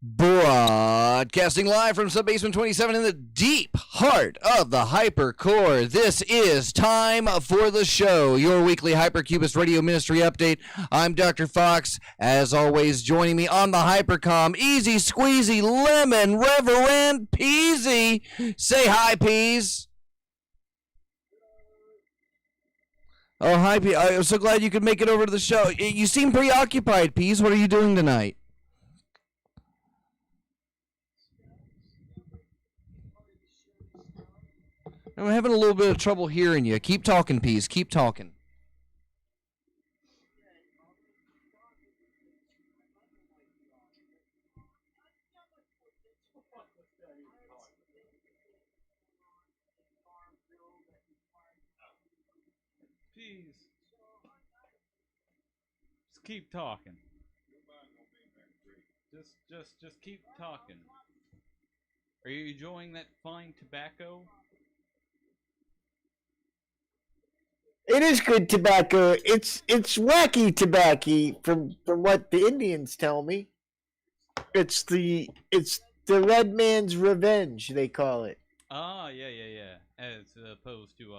Broadcasting live from Subbasement 27 in the deep heart of the Hypercore. This is time for the show, your weekly Hypercubist radio ministry update. I'm Dr. Fox, as always, joining me on the Hypercom, Easy Squeezy Lemon Reverend Peasy. Say hi, Peas. Oh, hi, Peas. I'm so glad you could make it over to the show. You seem preoccupied, Peas. What are you doing tonight? I'm having a little bit of trouble hearing you. Keep talking, Peas. Keep talking. Peas. Just keep talking. Just keep talking. Are you enjoying that fine tobacco? It is good tobacco. It's wacky tobacco from what the Indians tell me. It's the red man's revenge, they call it. Ah, yeah. As opposed to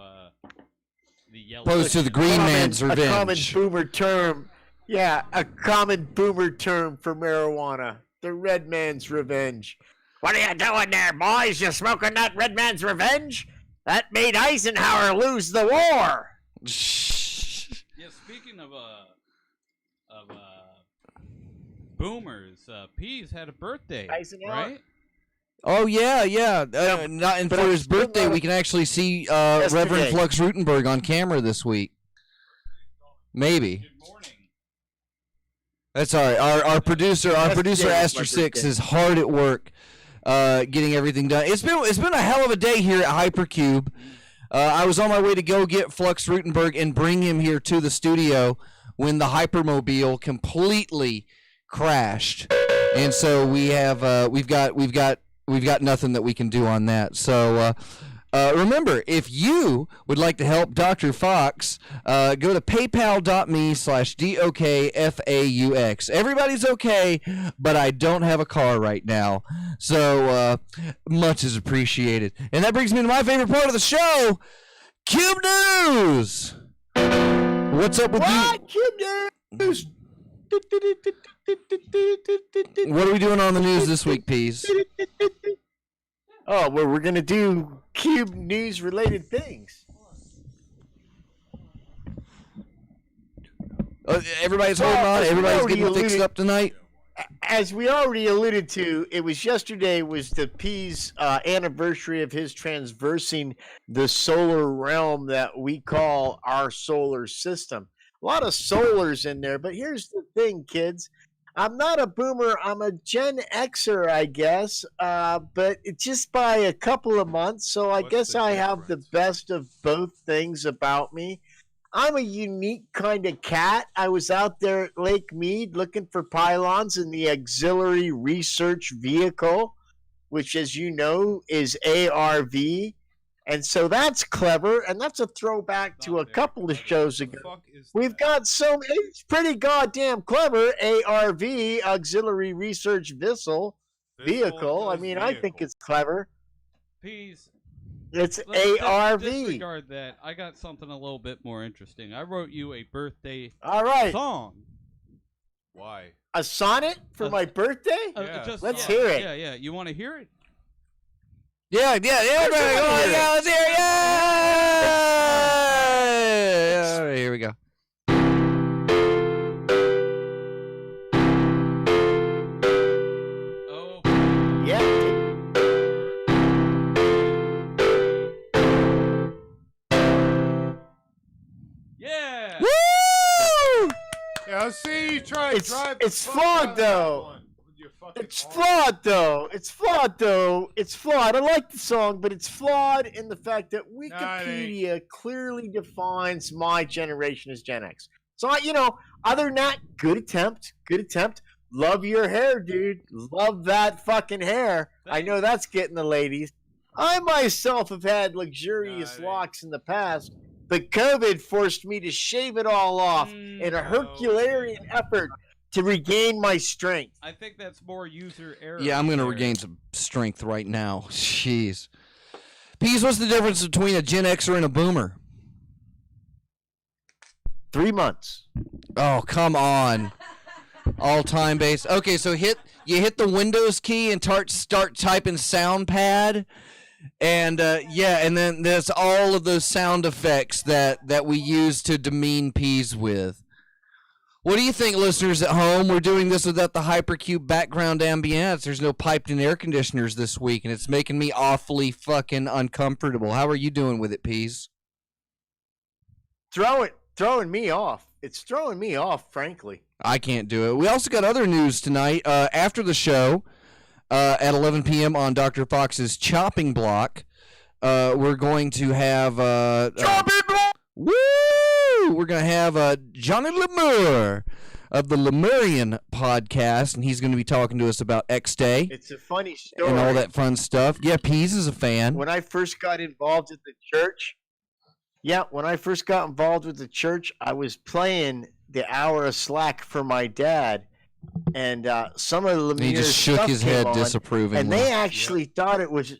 the yellow. Opposed to the green man's revenge. A common boomer term. Yeah, a common boomer term for marijuana. The red man's revenge. What are you doing there, boys? You smoking that red man's revenge? That made Eisenhower lose the war. Yeah, speaking of boomers, Peas had a birthday, right? Oh yeah. And for his birthday, we can actually see Reverend Flux Rutenberg on camera this week. Maybe. Good morning. That's all right. Our producer Aster 6 is hard at work getting everything done. It's been a hell of a day here at Hypercube. I was on my way to go get Flux Rutenberg and bring him here to the studio when the Hypermobile completely crashed, and so we've got nothing that we can do on that. So remember, if you would like to help Dr. Fox, go to paypal.me/DOKFAUX. Everybody's okay, but I don't have a car right now. So much is appreciated. And that brings me to my favorite part of the show, Cube News. What's up with you? Cube News. What are we doing on the news this week, Peas? Oh, well, we're going to do Cube News related things. Everybody's holding on. Everybody's getting fixed up tonight. As we already alluded to, it was yesterday was the Peas anniversary of his transversing the solar realm that we call our solar system. A lot of solars in there, but here's the thing, kids. I'm not a boomer. I'm a Gen Xer, I guess, but it's just by a couple of months, so I guess I have the best of both things about me. I'm a unique kind of cat. I was out there at Lake Mead looking for pylons in the Auxiliary Research Vehicle, which, as you know, is ARV. And so that's clever, and that's a throwback to a couple of shows ago. We've got it's pretty goddamn clever, ARV, Auxiliary Research Vehicle. I mean, I think it's clever. Peas. It's ARV. Disregard that. I got something a little bit more interesting. I wrote you a birthday song. Why? A sonnet for my birthday? Let's hear it. Yeah. You want to hear it? Yeah. Let's hear it. Yeah. All right, here we go. Oh. Yeah. Yeah. Woo! Yeah, see, you try. It's flawed though. It's flawed though. It's flawed. I like the song, but it's flawed in the fact that Wikipedia clearly defines my generation as Gen X. So, other than that, good attempt. Love your hair, dude. Love that fucking hair. I know that's getting the ladies. I myself have had luxurious locks in the past, but COVID forced me to shave it all off in a Herculean effort to regain my strength. I think that's more user error. Yeah, I'm gonna regain some strength right now. Jeez. Peas, what's the difference between a Gen Xer and a Boomer? 3 months. Oh, come on. All time based. Okay, so you hit the Windows key and start typing SoundPad, and and then there's all of those sound effects that we use to demean Peas with. What do you think, listeners at home? We're doing this without the Hypercube background ambience. There's no piped-in air conditioners this week, and it's making me awfully fucking uncomfortable. How are you doing with it, Peas? Throwing me off. It's throwing me off, frankly. I can't do it. We also got other news tonight. After the show, at 11 p.m. on Dr. Fox's Chopping Block, we're going to have Chopping Block! Woo! We're going to have Johnny Lemur of the Lemurian podcast, and he's going to be talking to us about X-Day. It's a funny story. And all that fun stuff. Yeah, Peas is a fan. When I first got involved with the church, I was playing the hour of slack for my dad, and some of the Lemurian He just shook stuff his came head on, disapprovingly. and they actually thought it was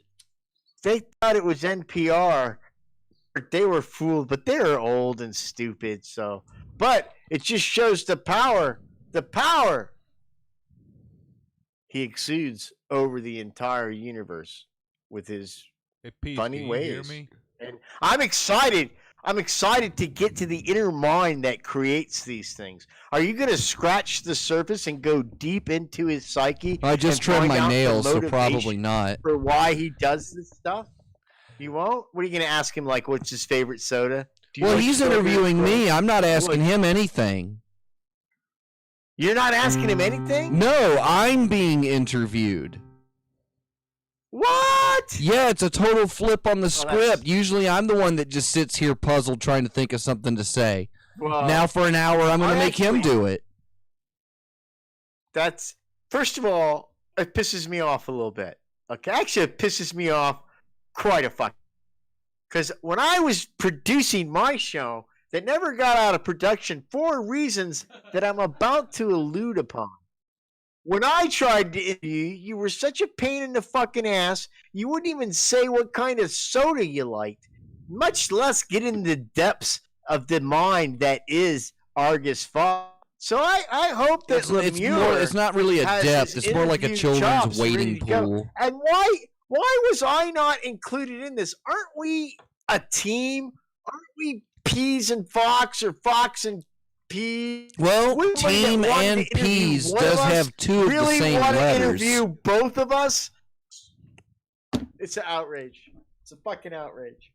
NPR. They were fooled, but they were old and stupid. So, but it just shows the power he exudes over the entire universe with his funny ways. And I'm excited to get to the inner mind that creates these things. Are you going to scratch the surface and go deep into his psyche? I just trimmed my nails, so probably not. For why he does this stuff? You won't? What are you going to ask him, like, what's his favorite soda? Well, he's interviewing me. I'm not asking him anything. You're not asking him anything? No, I'm being interviewed. What? Yeah, it's a total flip on the script. Usually I'm the one that just sits here puzzled trying to think of something to say. Well, now for an hour, I'm going to make him do it. That's, first of all, it pisses me off a little bit. Okay, actually, it pisses me off quite a fuck. Because when I was producing my show that never got out of production for reasons that I'm about to allude upon. When I tried to interview you, you were such a pain in the fucking ass. You wouldn't even say what kind of soda you liked, much less get in the depths of the mind that is Argus Fox. So I hope that it's not really a depth. It's more like a children's wading pool. And why was I not included in this? Aren't we a team? Aren't we Peas and Fox or Fox and Peas? Well, Team and Peas does have two of the same letters. Really want to interview both of us? It's an outrage. It's a fucking outrage.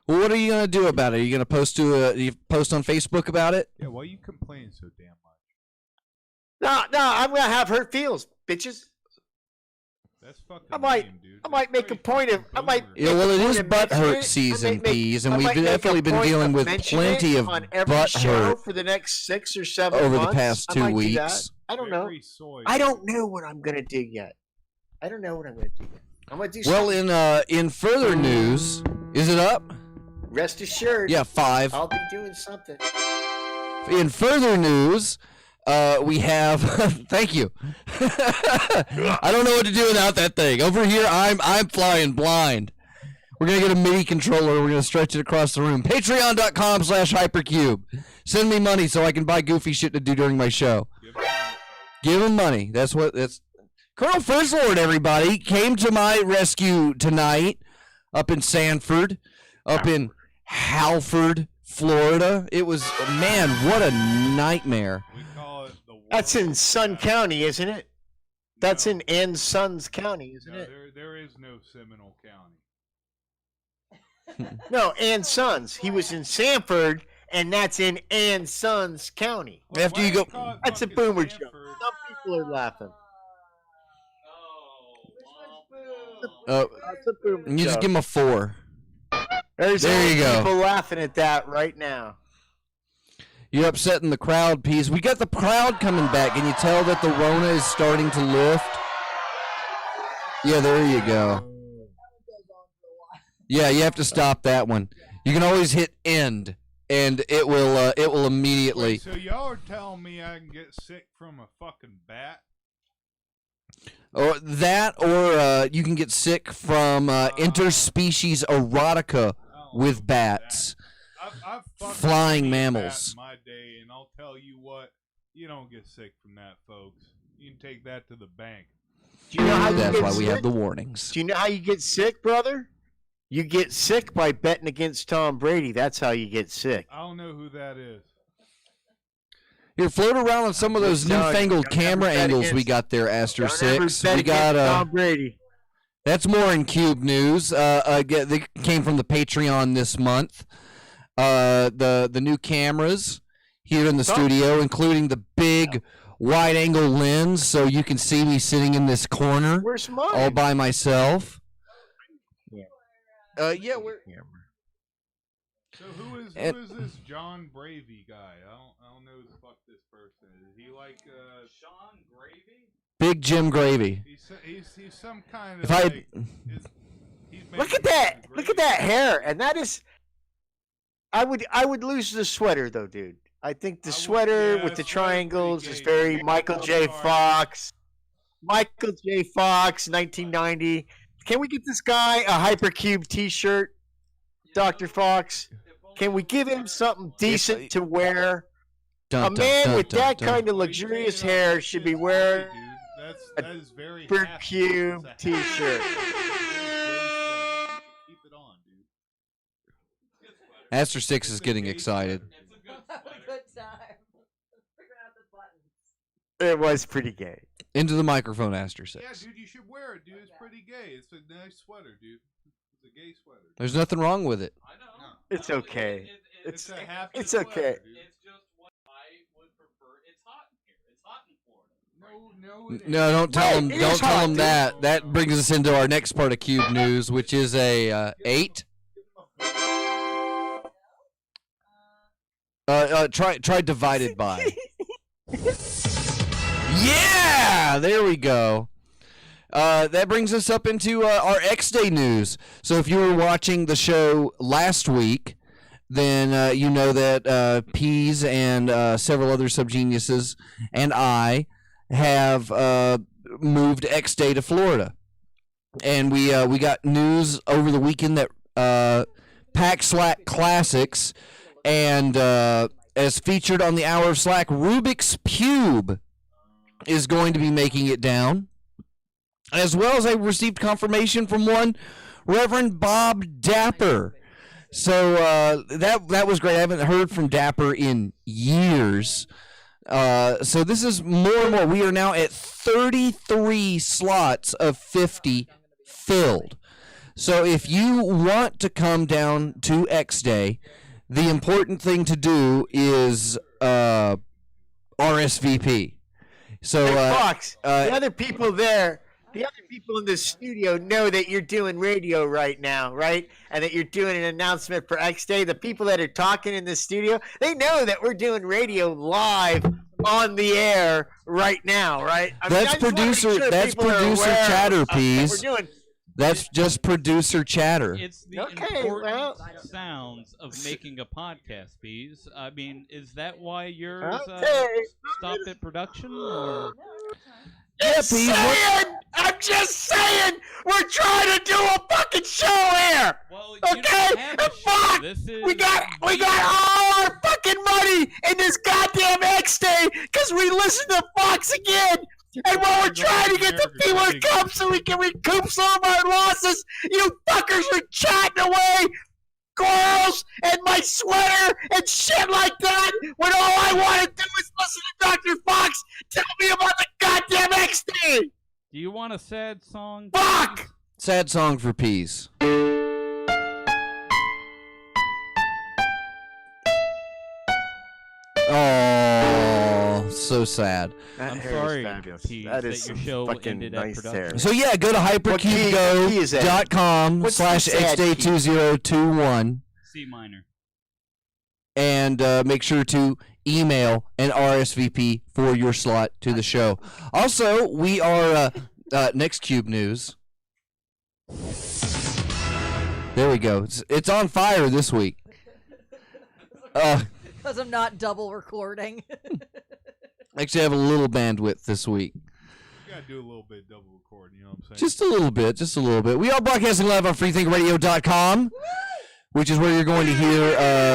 Well, what are you gonna do about it? Are you gonna post post on Facebook about it? Yeah, why are you complaining so damn No, much? I'm gonna have hurt feels, bitches. That's fucking I might make a point of. Yeah, well, it is butt hurt season, Peas, and we've definitely been dealing with plenty of butt hurt for the next 6 or 7 months. Over the past 2 weeks. I don't know. I don't know what I'm gonna do yet. I'm gonna do. Well, in further news, is it up? Rest assured. Yeah, 5. I'll be doing something. In further news, we have. Thank you. I don't know what to do without that thing. Over here, I'm flying blind. We're gonna get a MIDI controller. We're gonna stretch it across the room. Patreon.com/Hypercube. Send me money so I can buy goofy shit to do during my show. Give him money. That's Colonel Frizzlord, everybody, came to my rescue tonight up in Sanford, up in Halford, Florida. It was, man, what a nightmare. We call it the That's in Sun County, isn't it? That's in Ann Sons County, isn't it? There is no Seminole County. No, Ann Sons. He was in Sanford, and that's in Ann Sons County. Well, After you go, that's a boomer joke. Some people are laughing. That's a boomer you just joke. give him a 4. There you go. People laughing at that right now. You're upsetting the crowd, Peas. We got the crowd coming back. Can you tell that the Rona is starting to lift? Yeah, there you go. Yeah, you have to stop that one. You can always hit end and it will immediately. Wait, so y'all are telling me I can get sick from a fucking bat? Or that, or you can get sick from interspecies erotica with bats, I've fucking flying seen mammals. bat in my day, and I'll tell you what, you don't get sick from that, folks. You can take that to the bank. Do you know how you That's get why we sick? have the warnings. Do you know how you get sick, brother? You get sick by betting against Tom Brady. That's how you get sick. I don't know who that is. Here, float around on some of those newfangled camera angles we got there, Aster Six. We got Tom Brady. That's more in Cube news. They came from the Patreon this month. The new cameras here in the studio, including the big wide-angle lens, so you can see me sitting in this corner Where's mine? all by myself. Yeah. Yeah, we're. So who is this John Bravey guy? I don't know who the fuck this person is. Is he like Sean Gravy? Big Jim Gravy. He's some kind If of. I- Like, Look at that! Look at that hair, and that is. I would lose the sweater though, dude. I think the sweater with the triangles is very Michael J. Fox. Michael J. Fox, 1990. Can we get this guy a Hypercube T-shirt, Dr. Fox? Can we give him something decent to wear? A man with that kind of luxurious hair should be wearing That is very Hypercube T-shirt. Keep it on, dude. Aster Six is getting excited. Good time. Figuring out the buttons. It was pretty gay. Into the microphone, Aster Six. Yeah, dude, you should wear it, dude. It's pretty gay. It's a nice sweater, dude. It's a gay sweater. There's nothing wrong with it. I know. It's okay. It's a half. It's okay. It's just what I would prefer. It's hot in here. It's hot in Florida. No, don't tell him. Right, it Don't is tell hot, him dude. that. That brings us into our next part of Cube News, which is a 8. Try divided by. Yeah, there we go. That brings us up into our X Day news. So if you were watching the show last week, then you know that Peas and several other subgeniuses and I have moved X Day to Florida, and we got news over the weekend that Pack Slack Classics and as featured on the Hour of Slack, Rubik's Cube is going to be making it down. As well as I received confirmation from one Reverend Bob Dapper. So that was great. I haven't heard from Dapper in years. So this is more and more. We are now at 33 slots of 50 filled. So if you want to come down to X Day, the important thing to do is RSVP. So Hey, Fox, the other people there, the other people in the studio know that you're doing radio right now, right? And that you're doing an announcement for X Day. The people that are talking in the studio, they know that we're doing radio live on the air right now, right? I mean, That's I just wanna make producer. sure That's people are producer aware chatter, of what Peas. we're doing. That's just producer chatter. It's the Okay, important well. sounds of making a podcast, Bees. I mean, is that why yours Okay. stopped at production? Or? Yeah, Just saying! I'm just saying! We're trying to do a fucking show here! Well, you Okay, don't have a and show. fuck, This is we got all our fucking money in this goddamn X Day because we listen to Fox again. And while we're trying to get the people to come so we can recoup some of our losses, you fuckers are chatting away girls and my sweater and shit like that when all I want to do is listen to Dr. Fox tell me about the goddamn X Day. Do you want a sad song? Fuck! Sad song for Peas. Oh, so sad. That I'm hair sorry, is fabulous. Pete, That that is your some show fucking ended at nice production. hair. So yeah, go to What key is that? hypercubego.com What's the sad key? /xday2021 C minor. and make sure to email an RSVP for your slot to the show. Also, we are next Cube News. There we go. It's on fire this week. Because I'm not double recording. Actually, I have a little bandwidth this week. You gotta do a little bit double recording, you know what I'm saying? Just a little bit, just a little bit. We are broadcasting live on freethinkradio.com, which is where you're going to hear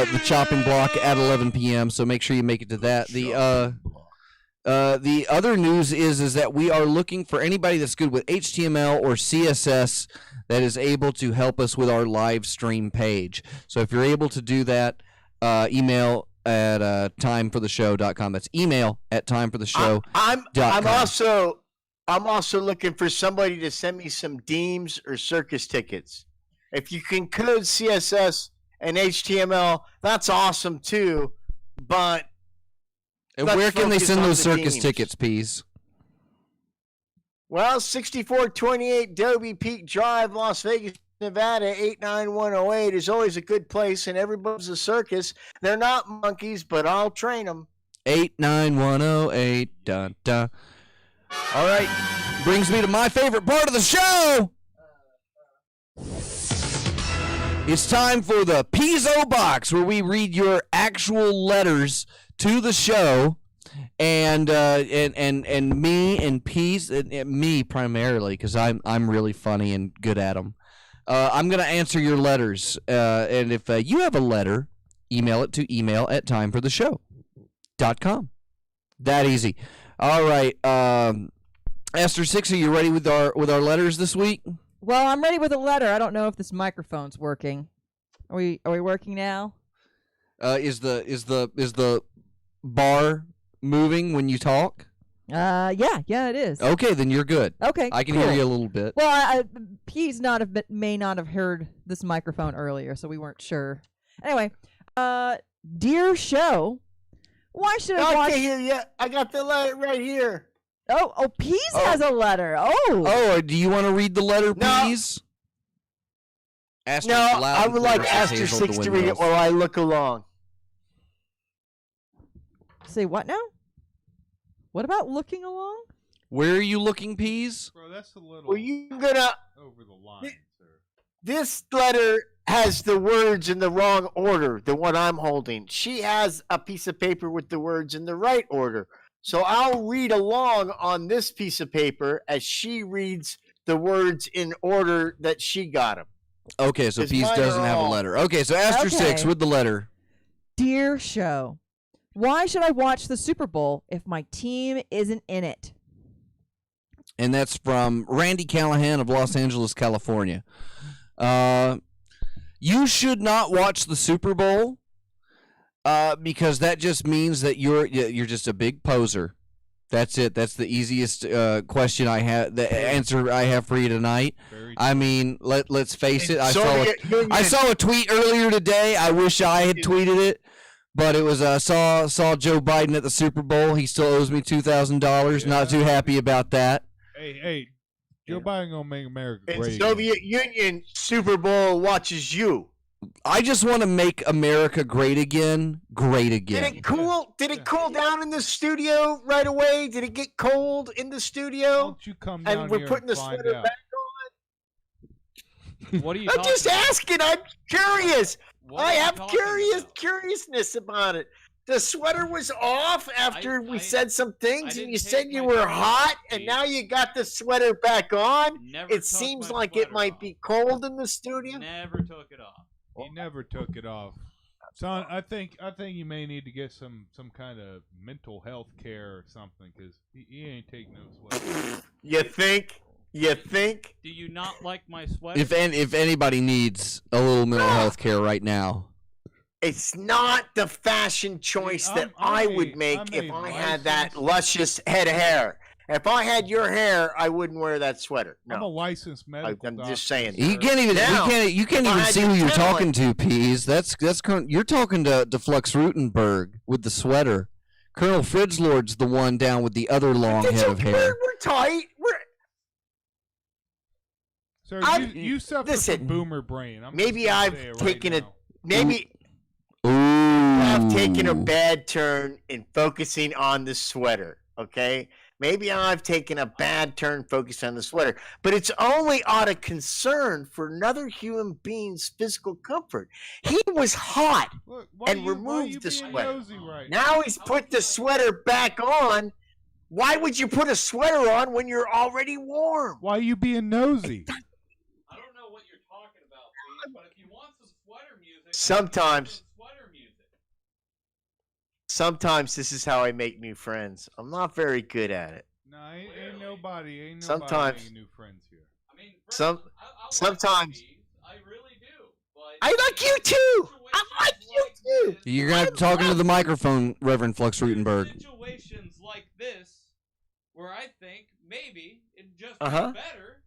the chopping block at 11 p.m., so make sure you make it to that. The other news is that we are looking for anybody that's good with HTML or CSS that is able to help us with our live stream page. So if you're able to do that, email at timefortheshow.com. That's email at timefortheshow.com. I'm also looking for somebody to send me some Deems or circus tickets. If you can code CSS and HTML, that's awesome too. But and where can they send those circus Deems. tickets, Peas? Well, 6428 Dobie Peak Drive, Las Vegas, Nevada, 89108 is always a good place, and everybody's a circus. They're not monkeys, but I'll train them. 89108. Dun, dun. All right. Brings me to my favorite part of the show. It's time for the Pizzo Box, where we read your actual letters to the show. And me and Peas, and me primarily, because I'm really funny and good at them. I'm going to answer your letters. And if you have a letter, email it to email@timefortheshow.com. That easy. All right. Esther Six, are you ready with our letters this week? Well, I'm ready with a letter. I don't know if this microphone's working. Are we working now? Is the bar moving when you talk? Yeah, it is. Okay, then you're good. Okay, I can cool. hear you a little bit. Well, P's may not have heard this microphone earlier, so we weren't sure. Anyway, dear show, why should I watch? I can't hear you. I got the letter right here. Oh, P's has a letter. Oh, do you want to read the letter, No. Peas? Aster's No, loud I and would clear, like says Aster Hazel 6 to read it Dwindles. while I look along. say what now? What about looking along? Where are you looking, Peas? Bro, that's a little Well, you gonna. over the line, sir. This letter has the words in the wrong order, the one I'm holding. She has a piece of paper with the words in the right order. So I'll read along on this piece of paper as she reads the words in order that she got them. Okay, so 'Cause Peas mine doesn't are have a all- letter. Okay, so Aster Okay. 6 with the letter. Dear show, why should I watch the Super Bowl if my team isn't in it? And that's from Randy Callahan of Los Angeles, California. You should not watch the Super Bowl because that just means that you're just a big poser. That's it. That's the easiest question I have. The answer I have for you tonight. I mean, let's face it. I saw a tweet earlier today. I wish I had tweeted it, but it was saw Joe Biden at the Super Bowl. He still owes me $2,000. Not too happy about that. Hey, Joe Biden gonna make America And great. Soviet Union Super Bowl watches you. I just want to make America great again. Great Did again. it cool? Did it cool down in the studio right away? Did it get cold in the Why studio? don't you come down And we're here putting and the find sweater out? back on. What are you I'm talking just about? asking. I'm curious. What I are you have talking about? curiousness about it. The sweater was off after we said some things, and didn't you said take you my were sweater hot, off, and Pete. now you got the sweater back on. Never It took seems my like it sweater might off. be cold in the studio. Never took it off. He never took it off. Son, I think you may need to get some kind of mental health care or something, because he ain't taking no sweat. You think? You think? Do you not like my sweater? If anybody needs a little mental health care right now, It's not the fashion choice that I would make if I had that luscious head of hair. If I had your hair, I wouldn't wear that sweater. I'm a No, licensed medical I'm doctor. just saying. you can't even Now, you can't if I even had see your who you're talent- talking to, Peas. That's you're talking to Flux Rutenberg with the sweater. Colonel Fritzlord's the one down with the other long It's head of okay, hair. We're tight. Sir, I've- you suffer listen, from boomer brain. I'm maybe just gonna I've say it taken right a- now. Maybe Ooh. I've taken a bad turn in focusing on the sweater. Okay, Maybe I've taken a bad turn focused on the sweater, but it's only out of concern for another human being's physical comfort. He was hot Look, and removed the sweater. Now he's put the sweater back on. Why would you put a sweater on when you're already warm? Why are you being nosy? I don't know what you're talking about, please, but if you want some sweater music, Sometimes this is how I make new friends. I'm not very good at it. No, ain't nobody Sometimes- making new friends here. I mean, Sometimes I really do. But I like you too. I like you too. You're gonna have to talk into the microphone, Reverend Flux Rutenberg. Situations like this, where I think maybe it'd just Uh-huh. be better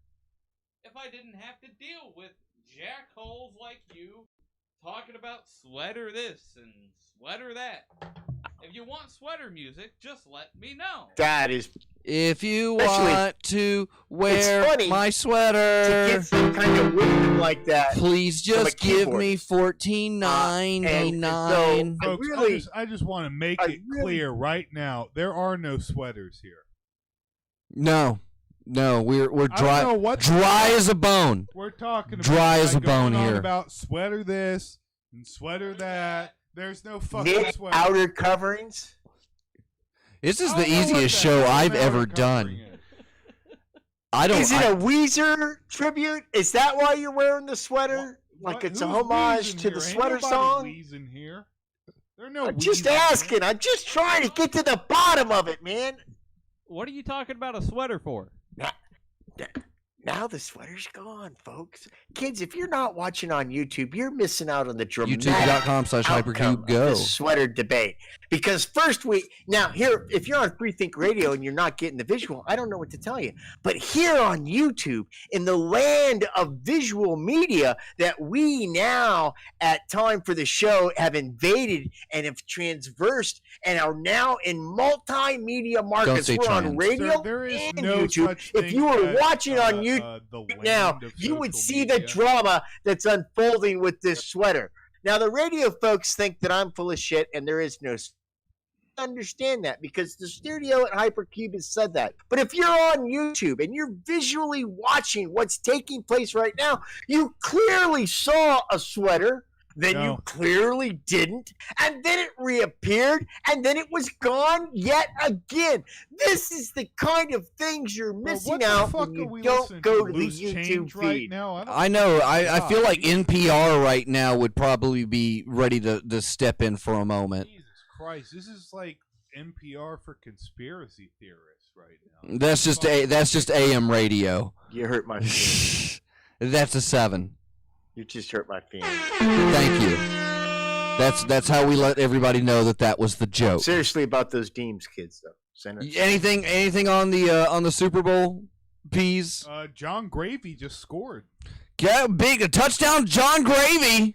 if I didn't have to deal with jackholes like you talking about sweater this and sweater that. If you want sweater music, just let me know. That is If you Especially- want to wear funny my to sweater, get some kind of wisdom like that. please from a just give keyboard. me $14.99. I Folks, really- I just want to make I it really- clear right now: there are no sweaters here. No, we're I don't dry, know what dry as a bone. we're talking about. Dry as a going bone on here. About sweater this and sweater that. There's no fucking Knit sweater. outer coverings. This is I the don't know what easiest the show hell I've an ever outer covering done. is. I don't. Is it a Weezer tribute? Is that why you're wearing the sweater? Like What- it's a who's homage wheezing to the here? Ain't sweater nobody song? wheezing here. There are no I'm just wheezing here. asking. I'm just trying to get to the bottom of it, man. What are you talking about a sweater for? Now the sweater's gone, folks. Kids, if you're not watching on YouTube, you're missing out on the dramatic outcome YouTube.com/hypercube of go. the sweater debate. Because first now here, if you're on Free Think Radio and you're not getting the visual, I don't know what to tell you. But here on YouTube, in the land of visual media that we now, at time for the show, have invaded and have transversed and are now in multimedia markets. say We're on trans. radio Sir, there is and no YouTube. such If thing you were as, watching on YouTube the land now, of you would social see the media. drama that's unfolding with this sweater. Now, the radio folks think that I'm full of shit and there is no understand that because the studio at Hypercube has said that. But if you're on YouTube and you're visually watching what's taking place right now, you clearly saw a sweater. Then No. you clearly didn't, and then it reappeared, and then it was gone yet again. This is the kind of things you're Well, missing what the out fuck when are you we don't listening go to? to the Loose YouTube change feed. right now? I know. I feel like God. NPR right now would probably be ready to step in for a moment. Jesus Christ, this is like NPR for conspiracy theorists right now. That's just AM radio. You hurt my feelings. That's a 7. You just hurt my feelings. Thank you. That's how we let everybody know that was the joke. Seriously about those Deems kids, though. Send it. Anything on the Super Bowl peas? John Gravy just scored. Yeah, a touchdown, John Gravy.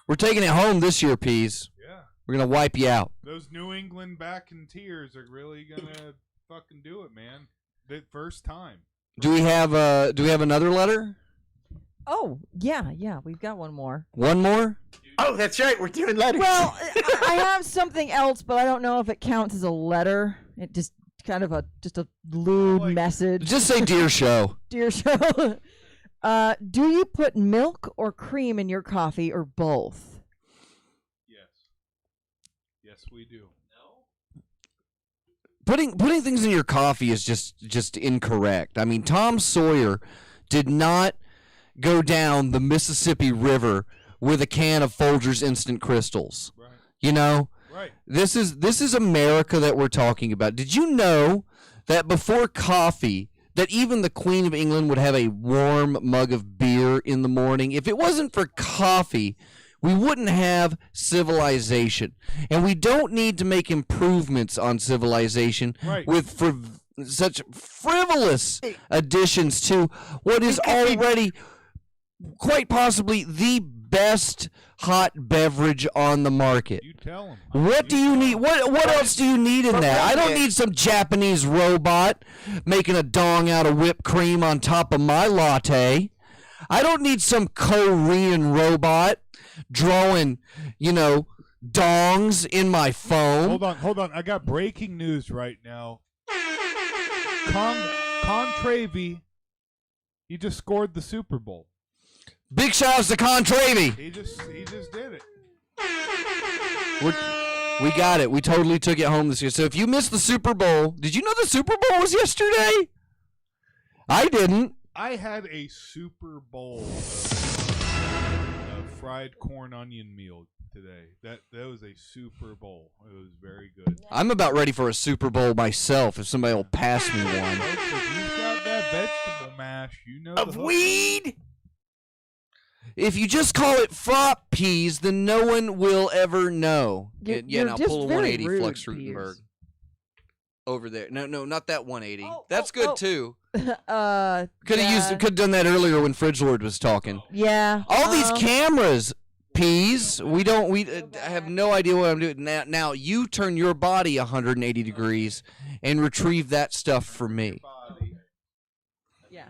We're taking it home this year, peas. Yeah. We're gonna wipe you out. Those New England back in tears are really gonna fucking do it, man. The first time. Do we have another letter? Oh, yeah, we've got one more. One more? Oh, that's right. We're doing letters. Well, I have something else, but I don't know if it counts as a letter. It just kind of a lewd Like- message. Just say dear show. Dear show. Do you put milk or cream in your coffee or both? Yes. Yes, we do. Putting things in your coffee is just incorrect. I mean, Tom Sawyer did not go down the Mississippi River with a can of Folgers Instant Crystals. Right. You know? Right. This is America that we're talking about. Did you know that before coffee, that even the Queen of England would have a warm mug of beer in the morning? If it wasn't for coffee, we wouldn't have civilization. And we don't need to make improvements on civilization Right. with such frivolous additions to what is already quite possibly the best hot beverage on the market. You tell them. What do you need? What else do you need in that? I don't need some Japanese robot making a dong out of whipped cream on top of my latte. I don't need some Korean robot drawing, dongs in my phone. Hold on. I got breaking news right now. Contravi, he just scored the Super Bowl. Big shout outs to Contravi. He just did it. We got it. We totally took it home this year. So if you missed the Super Bowl, did you know the Super Bowl was yesterday? I didn't. I had a Super Bowl fried corn onion meal today. That was a Super Bowl. It was very good. I'm about ready for a Super Bowl myself if somebody will pass me one. Folks, if you've got that vegetable mash, you know Of the weed? If you just call it frop peas, then no one will ever know. You're now just pull a very 180 rude, Flux Rutenberg. Piers. Over there. No, not that 180. Oh, That's oh, good oh. too. Yeah. Could have done that earlier when Fridge Lord was talking. Yeah. All these cameras, peas. We I have no idea what I'm doing now. Now you turn your body 180 degrees and retrieve that stuff for me. Yeah.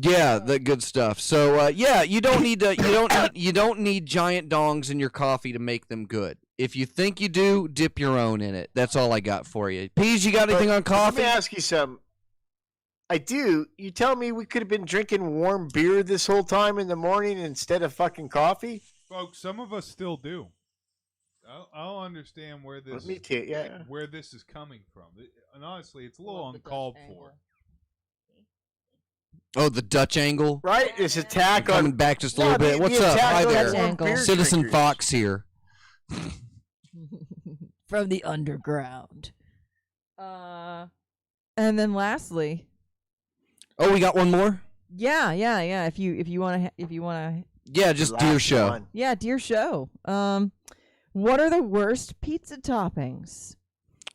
Yeah, the good stuff. So you don't need to you don't need giant dongs in your coffee to make them good. If you think you do, dip your own in it. That's all I got for you. Peas, you got anything on coffee? Let me ask you something. I do. You tell me we could have been drinking warm beer this whole time in the morning instead of fucking coffee? Folks, some of us still do. I don't understand where this where this is coming from. And honestly, it's a little uncalled for. Oh, the Dutch angle. Right? This attack on Coming back just a little bit. What's up? Hi there. Angle. Citizen drinkers. Fox here. From the underground. And then lastly, Oh, we got one more? yeah. If you wanna Yeah, just Deer last Show. one. yeah, dear show. What are the worst pizza toppings?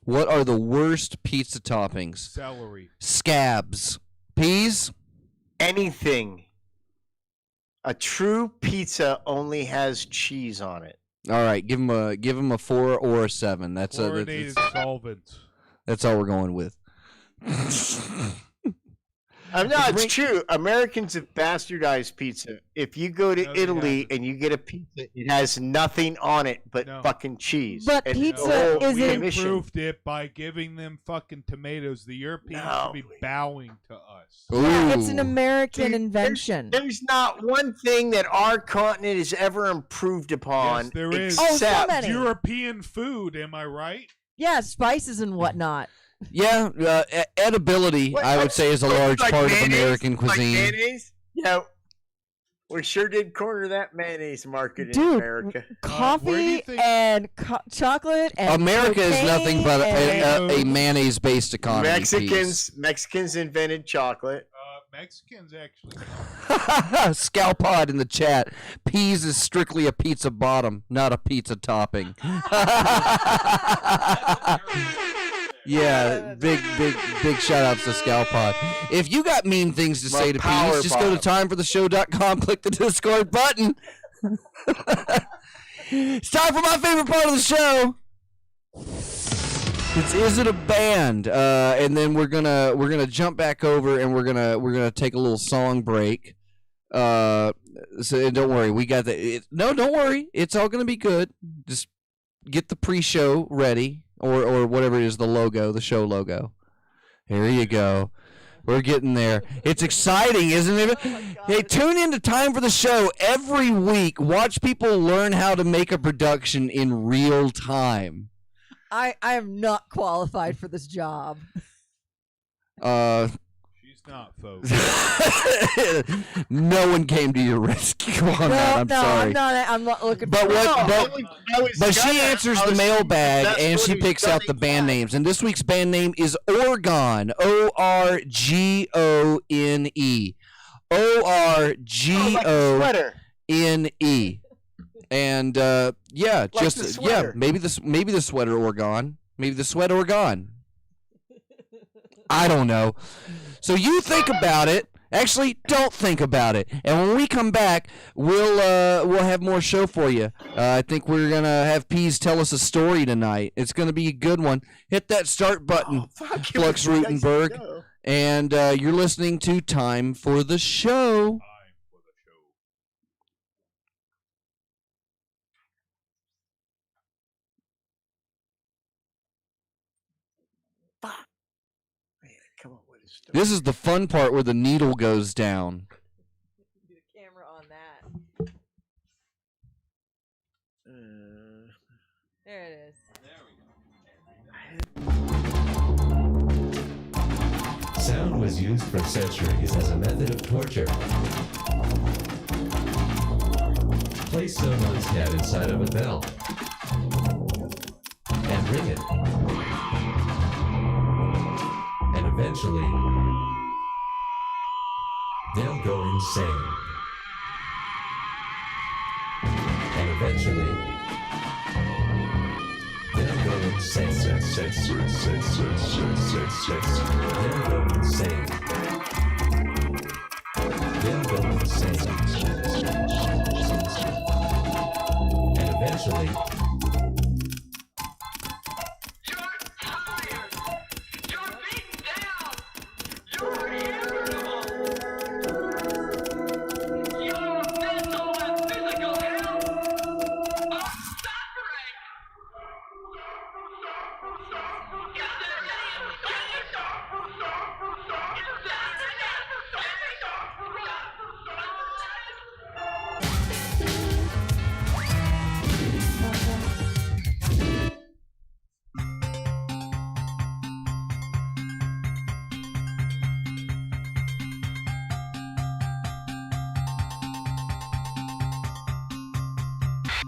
What are the worst pizza toppings? Celery. Scabs. Peas? Anything. A true pizza only has cheese on it. All right, give him a 4 or a 7. Chlorinated solvents. That's all we're going with. No, it's true. Americans have bastardized pizza. If you go to No, they Italy haven't. and you get a pizza, it has nothing on it but No. fucking cheese. But And pizza the whole isn't- commission- Improved it by giving them fucking tomatoes. The Europeans should be No. bowing to us. Yeah, it's an Ooh. American See, invention. There's not one thing that our continent has ever improved upon. Yes, there is. Oh, so except many. European food, am I right? Yeah, spices and whatnot. Yeah, edibility, What- I would what's- say, is a large like part of mayonnaise? American Like cuisine. mayonnaise? Yeah. We sure did corner that mayonnaise market in Dude, America. where do you Coffee think- and chocolate and America is nothing but cocaine a mayonnaise-based economy. Mexicans invented chocolate. Mexicans actually. Scalpod in the chat. Peas is strictly a pizza bottom, not a pizza topping. Yeah, big shout outs to Scalpod. If you got mean things to My say to power Peas, just go to timefortheshow.com, click the Discord button. It's time for my favorite part of the show. It's Is It a Band? And then we're gonna jump back over and we're gonna take a little song break. So don't worry, we got the no, don't worry, it's all gonna be good. Just get the pre-show ready, or whatever it is, the show logo. Here you go. We're getting there. It's exciting, isn't it? Hey, tune in to Time for the Show every week. Watch people learn how to make a production in real time. I am not qualified for this job. She's not, folks. No one came to your rescue on that. I'm sorry. I'm not looking But for what? But she answers the mailbag and she picks out the band names. And this week's band name is Orgone. Orgone. Sweater. Orgone. And yeah, Like just the sweater. maybe the sweater Orgone. Maybe the sweat Orgone. I don't know. So you think about it. Actually, don't think about it. And when we come back, we'll have more show for you. I think we're gonna have Peas tell us a story tonight. It's gonna be a good one. Hit that start button, Flux Rutenberg, and you're listening to Time for the Show. This is the fun part where the needle goes down. Do the camera on that. There it is. Sound was used for centuries as a method of torture. Place someone's head inside of a bell and ring it. And eventually, they'll go insane. And eventually, they'll go insane. They'll go insane. They'll go insane. And eventually, you're tired. You're beaten down. You're irritable. Your mental and physical health are suffering. Is there any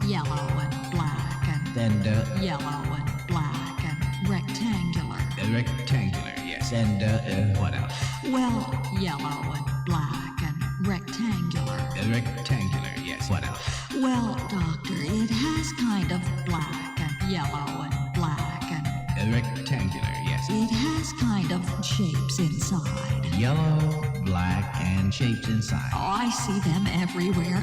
Yellow and black and yellow and black and rectangular. Rectangular, yes. And what else? Well, yellow and black and rectangular. Rectangular, yes. What else? Well, doctor, it has kind of black and yellow and black and Rectangular, yes. it has kind of shapes inside. Yellow, black, and shapes inside. Oh, I see them everywhere.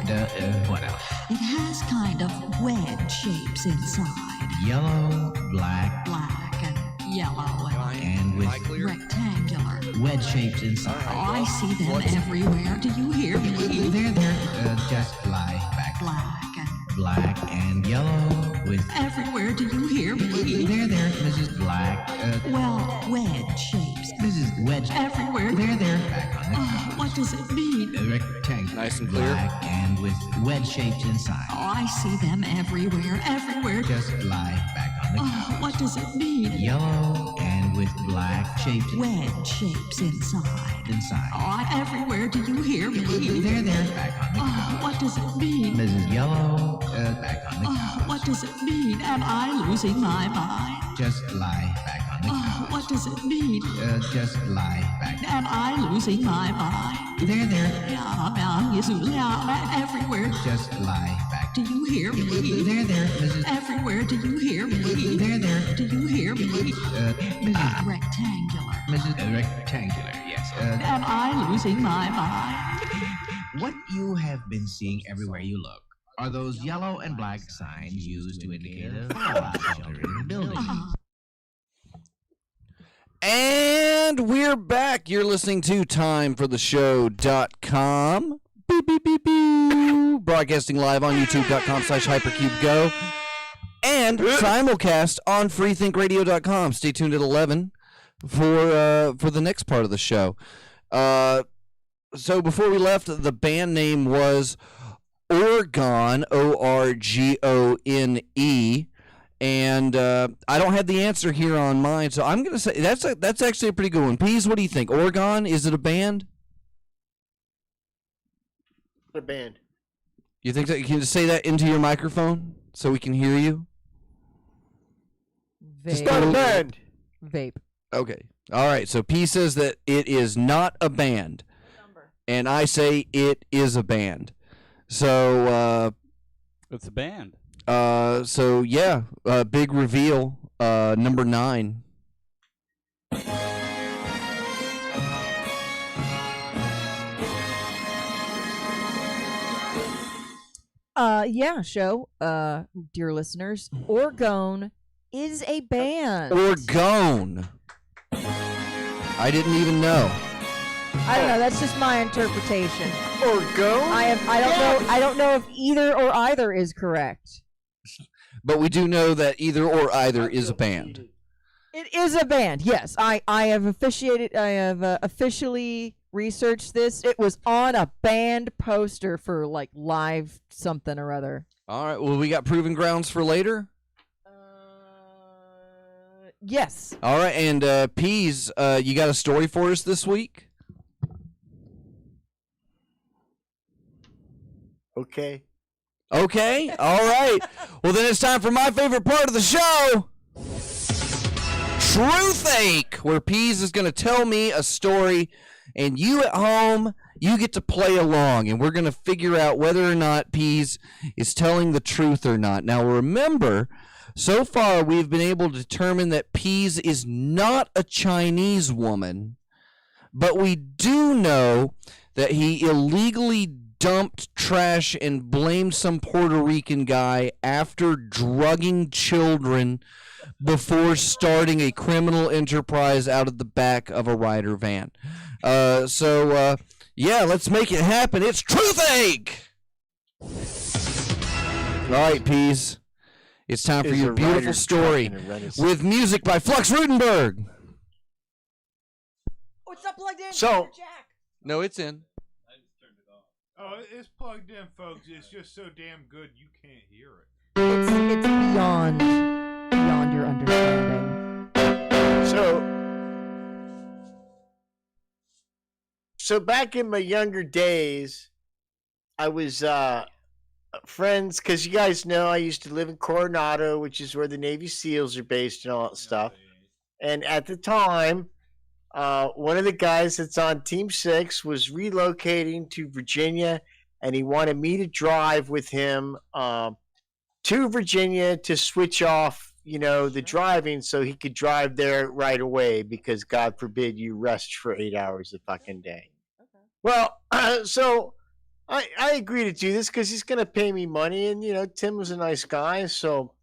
What else? It has kind of wedge shapes inside. Yellow, black, Black and yellow and with rectangular. wedge shapes inside. Oh, I see them everywhere. Do you hear me? There, just lie back. Black and yellow with... everywhere. Do you hear me? There, Mrs. Black. Well, wedge shapes. Mrs. Wedge. Everywhere. There, back on the Oh, what does it mean? rectangle. Nice and clear. Black and with wedge shapes inside. Oh, I see them everywhere. Everywhere. Just lie back on the Oh, couch. what does it mean? Yellow and with black shapes Wedge shapes inside. inside. Oh, everywhere. Do you hear me? There, back on the Oh, couch. what does it mean? Mrs. Yellow, back on the Oh, couch. what does it mean? Am I losing my mind? Just lie back on the Oh, couch. what does it mean? Just lie back. Am I losing my mind? There, Everywhere. just lie back. Do you hear me? There, Mrs. Everywhere. Do you hear me? There, Do you hear me? Mrs. Rectangular. Mrs. Rectangular, yes. Am I losing my mind? What you have been seeing everywhere you look are those yellow and black signs used to indicate a fallout shelter in the building. And we're back. You're listening to timefortheshow.com. Beep, beep, beep, beep. Broadcasting live on youtube.com/hypercubego. And simulcast on freethinkradio.com. Stay tuned at 11 for the next part of the show. So before we left, the band name was Orgone, Orgone. And I don't have the answer here on mine, so I'm gonna say that's actually a pretty good one. Peas, what do you think? Orgone, is it a band? A band. You think that you can say that into your microphone so we can hear you? It's not a band. Vape. Okay. All right. So P says that it is not a band, and I say it is a band. So It's a band. so yeah, big reveal. Number 9. Yeah, show, dear listeners, Orgone is a band. Orgone. I didn't even know. I don't know. That's just my interpretation. Orgone? I don't know if either or either is correct. But we do know that either or either is a band. It is a band. Yes, I have officially researched this. It was on a band poster for like live something or other. All right. Well, we got proving grounds for later. Yes. All right, and Peas, you got a story for us this week? Okay. Okay. All right. Well, then it's time for my favorite part of the show. Truthache, where Peas is going to tell me a story, and you at home, you get to play along, and we're going to figure out whether or not Peas is telling the truth or not. Now, remember, so far we've been able to determine that Peas is not a Chinese woman, but we do know that he illegally dumped trash and blamed some Puerto Rican guy after drugging children before starting a criminal enterprise out of the back of a Ryder van. Yeah, let's make it happen. It's Truthache! All right, Peas. It's time for your beautiful story with music by Flux Rudenberg. Oh, it's not plugged in. So- Jack. No, it's in. Oh, it's plugged in, folks. It's just so damn good you can't hear it. It's beyond your understanding. So back in my younger days, I was friends, because you guys know I used to live in Coronado, which is where the Navy SEALs are based and all that stuff. And at the time, one of the guys that's on Team 6 was relocating to Virginia, and he wanted me to drive with him to Virginia to switch off, the driving so he could drive there right away, because God forbid you rest for 8 hours a fucking day. Okay. Well, so I agree to do this because he's going to pay me money, and, Tim was a nice guy, so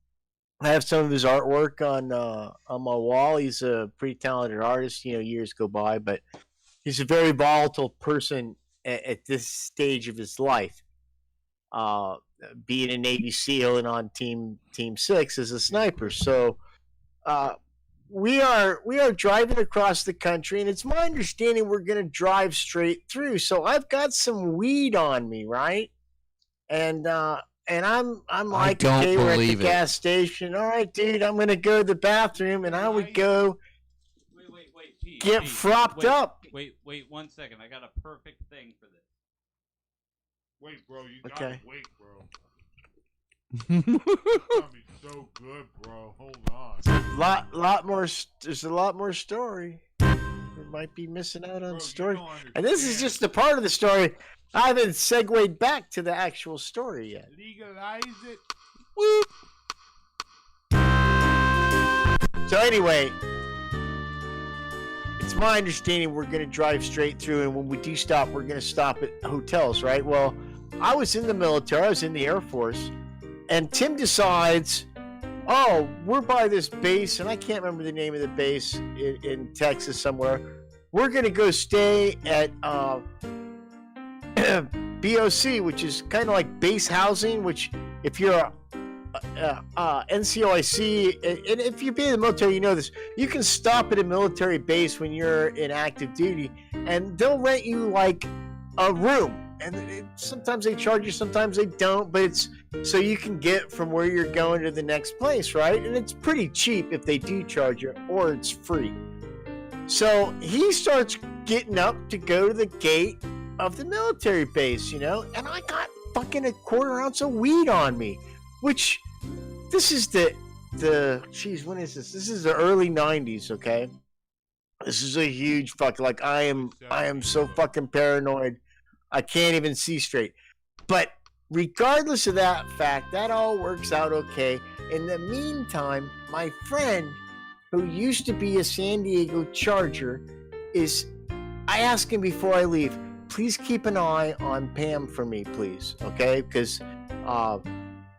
I have some of his artwork on my wall. He's a pretty talented artist. Years go by, but he's a very volatile person at this stage of his life. Being a Navy SEAL and on Team 6 as a sniper. So we are driving across the country, and it's my understanding we're going to drive straight through. So I've got some weed on me, right? And I'm like, okay, we're at the gas station. All right, dude, I'm gonna go to the bathroom, and I would go Wait, Pete, get fropped up. Wait, 1 second. I got a perfect thing for this. Wait, bro, you Okay. gotta wait, bro. It's gonna be so good, bro. Hold on. Lot more. There's a lot more story. We might be missing out on Bro, story. you don't And this is understand. just a part of the story. I haven't segued back to the actual story yet. Legalize it. Whoop. So anyway, it's my understanding we're going to drive straight through, and when we do stop, we're going to stop at hotels, right? Well, I was in the military. I was in the Air Force, and Tim decides, oh, we're by this base, and I can't remember the name of the base in Texas somewhere. We're going to go stay at BOC, which is kind of like base housing, which if you're NCOIC, and if you've been in the military, you know this, you can stop at a military base when you're in active duty, and they'll rent you like a room. And sometimes they charge you, sometimes they don't, but it's so you can get from where you're going to the next place, right? And it's pretty cheap if they do charge you, or it's free. So he starts getting up to go to the gate of the military base, and I got fucking a quarter ounce of weed on me, which this is geez, when is this? This is the early 90s, okay? This is a huge like I am so fucking paranoid. I can't even see straight. But regardless of that fact, that all works out okay. In the meantime, my friend who used to be a San Diego Charger I asked him before I leave, please keep an eye on Pam for me, please, okay? Because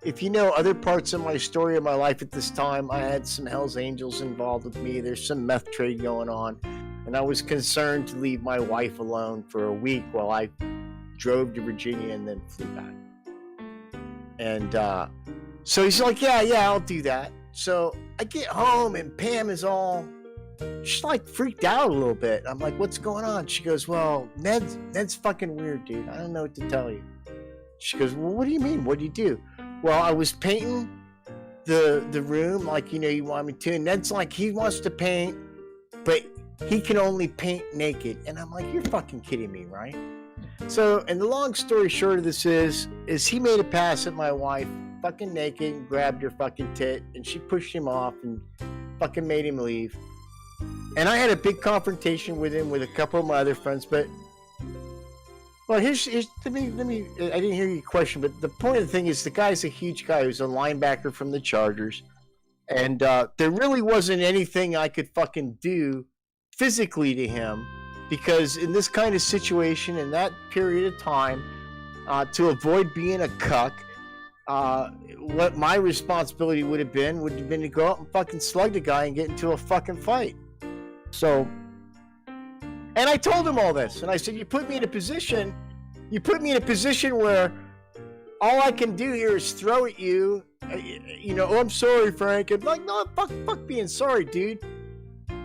if you know other parts of my story of my life at this time, I had some Hells Angels involved with me. There's some meth trade going on. And I was concerned to leave my wife alone for a week while I drove to Virginia and then flew back. And so he's like, yeah, I'll do that. So I get home and Pam is all, she's like freaked out a little bit. I'm like, what's going on? She goes, well, Ned's fucking weird, dude. I don't know what to tell you. She goes, well, what do you mean? What do you do? Well, I was painting the room like, you want me to. And Ned's like, he wants to paint, but he can only paint naked. And I'm like, you're fucking kidding me, right? So, and the long story short of this is he made a pass at my wife, fucking naked, and grabbed her fucking tit, and she pushed him off and fucking made him leave. And I had a big confrontation with him with a couple of my other friends, but well, here's let me I didn't hear your question, but the point of the thing is the guy's a huge guy who's a linebacker from the Chargers, and there really wasn't anything I could fucking do physically to him, because in this kind of situation, in that period of time, to avoid being a cuck, what my responsibility would have been to go out and fucking slug the guy and get into a fucking fight. So, and I told him all this, and I said, you put me in a position where all I can do here is throw at you, oh, I'm sorry, Frank. I'm like, no, fuck being sorry, dude.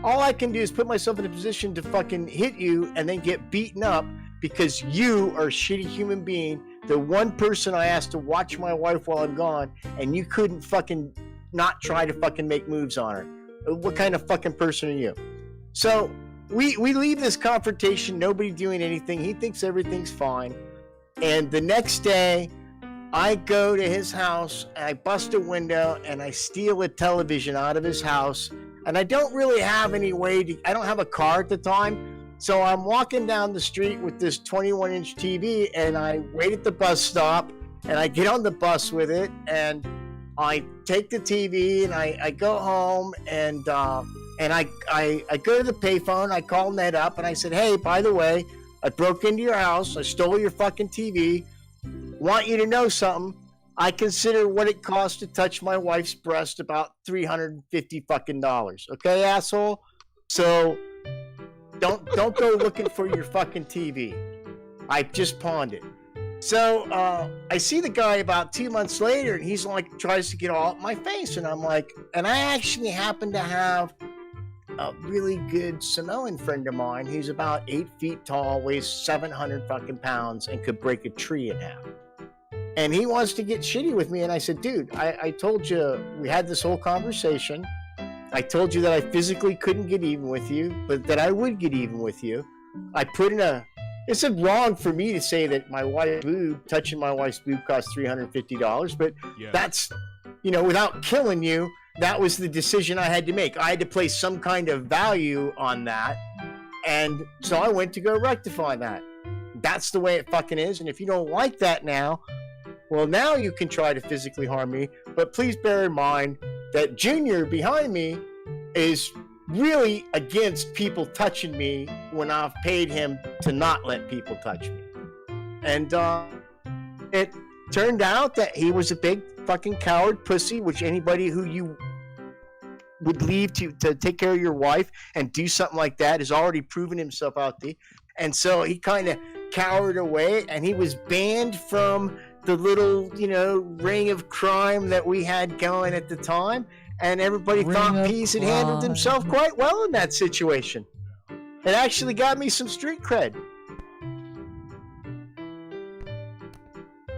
All I can do is put myself in a position to fucking hit you and then get beaten up because you are a shitty human being. The one person I asked to watch my wife while I'm gone, and you couldn't fucking not try to fucking make moves on her. What kind of fucking person are you? So we leave this confrontation, nobody doing anything. He thinks everything's fine. And the next day, I go to his house, and I bust a window, and I steal a television out of his house. And I don't really have any way to, I don't have a car at the time. So I'm walking down the street with this 21-inch TV, and I wait at the bus stop, and I get on the bus with it, and I take the TV, and I go home, and I go to the payphone. I call Ned up, and I said, hey, by the way, I broke into your house. I stole your fucking TV. Want you to know something. I consider what it costs to touch my wife's breast about $350 fucking dollars. Okay, asshole? So don't go looking for your fucking TV. I just pawned it. So I see the guy about 2 months later, and he's like, tries to get all up my face, and I'm like, and I actually happen to have a really good Samoan friend of mine. He's about 8 feet tall, weighs 700 fucking pounds, and could break a tree in half. And he wants to get shitty with me. And I said, dude, I told you, we had this whole conversation. I told you that I physically couldn't get even with you, but that I would get even with you. I put in it's wrong for me to say that my wife's boob, touching my wife's boob cost $350, but yeah. That's, without killing you, that was the decision I had to make. I had to place some kind of value on that. And so I went to go rectify that. That's the way it fucking is. And if you don't like that now, well, now you can try to physically harm me, but please bear in mind that Junior behind me is really against people touching me when I've paid him to not let people touch me. And it turned out that he was a big fucking coward pussy, which anybody who you would leave to take care of your wife and do something like that has already proven himself out there. And so he kind of cowered away, and he was banned from the little, ring of crime that we had going at the time, and everybody thought Pease had handled himself quite well in that situation. It actually got me some street cred.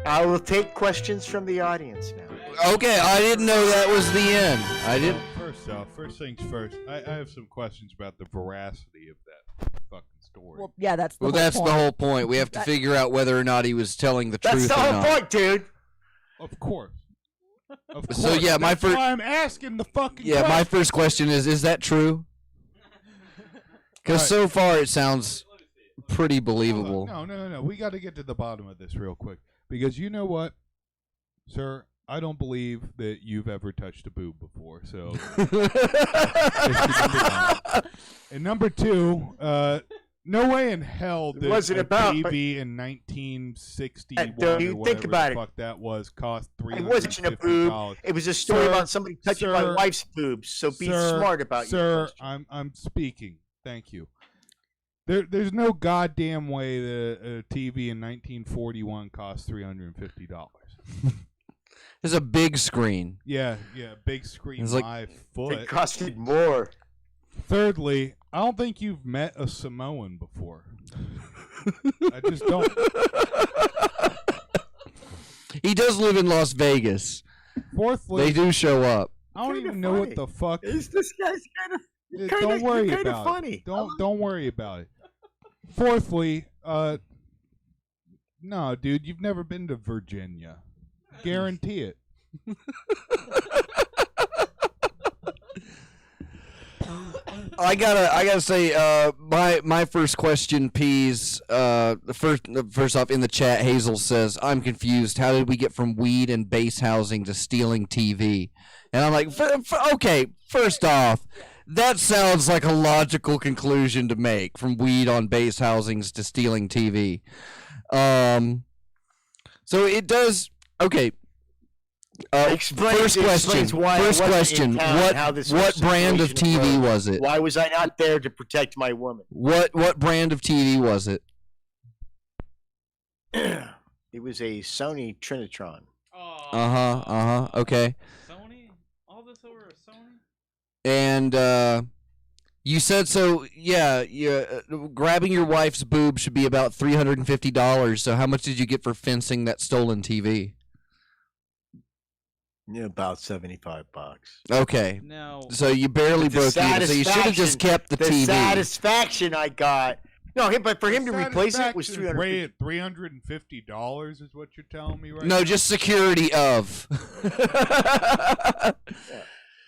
I will take questions from the audience now. Okay, I didn't know that was the end. I didn't. First things first, I have some questions about the veracity of that fucking story. Well, yeah, that's the whole point. We have to figure out whether or not he was telling the truth. That's the whole point, dude. Of course. So yeah, my first. I'm asking the fucking. Yeah, my first question is that true? Because so far it sounds pretty believable. No. We got to get to the bottom of this real quick, because you know what, sir. I don't believe that you've ever touched a boob before, so. And number two, no way in hell did a baby in 1961 you or whatever think about the fuck that was cost $350. It wasn't a boob. It was a story about somebody touching my wife's boobs. So be smart about your question. I'm speaking. Thank you. There's no goddamn way that a TV in 1941 cost $350. It's a big screen. Yeah, big screen It's like- my It foot. costed more. Thirdly, I don't think you've met a Samoan before. I just don't. He does live in Las Vegas. Fourthly, They do show up. I don't Kinda even know what funny. the fuck. This guy's kind of Don't worry kinda about funny. it. Don't worry about it. Fourthly, no, dude, you've never been to Virginia. Guarantee it. I gotta say, my first question, Peas. First off, in the chat, Hazel says, "I'm confused. How did we get from weed and base housing to stealing TV?" And I'm like, okay. First off, that sounds like a logical conclusion to make, from weed on base housings to stealing TV. So it does. Okay. Explains why I First wasn't question. in town, how this What brand of situation TV arose. was it? Why was I not there to protect my woman? What brand of TV was it? It was a Sony Trinitron. Okay. Sony? All this over a Sony? And you said so. Yeah. Grabbing your wife's boob should be about $350. So how much did you get for fencing that stolen TV? Yeah, about $75. Okay. No. So you barely But the broke even. So you should have just kept the TV. satisfaction I got. No, but for him to replace it was $350. $350. $350 is what you're telling me right No, now? just security of.